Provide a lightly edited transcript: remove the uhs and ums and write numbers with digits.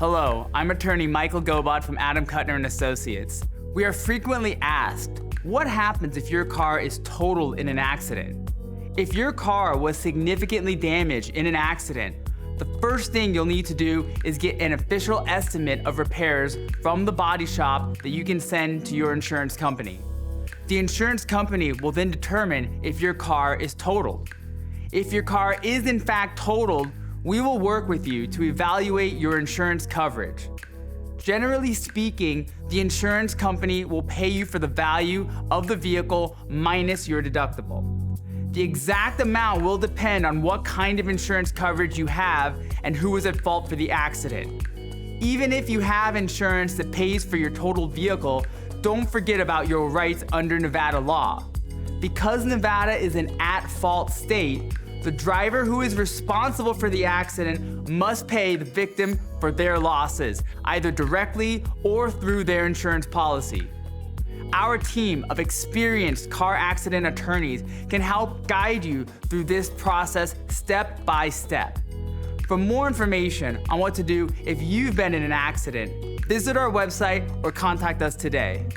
Hello, I'm attorney Michael Gobaud from Kutner and Associates. We are frequently asked, what happens if your car is totaled in an accident? If your car was significantly damaged in an accident, the first thing you'll need to do is get an official estimate of repairs from the body shop that you can send to your insurance company. The insurance company will then determine if your car is totaled. If your car is in fact totaled, we will work with you to evaluate your insurance coverage. Generally speaking, the insurance company will pay you for the value of the vehicle minus your deductible. The exact amount will depend on what kind of insurance coverage you have and who was at fault for the accident. Even if you have insurance that pays for your totaled vehicle, don't forget about your rights under Nevada law. Because Nevada is an at-fault state, the driver who is responsible for the accident must pay the victim for their losses, either directly or through their insurance policy. Our team of experienced car accident attorneys can help guide you through this process step by step. For more information on what to do if you've been in an accident, visit our website or contact us today.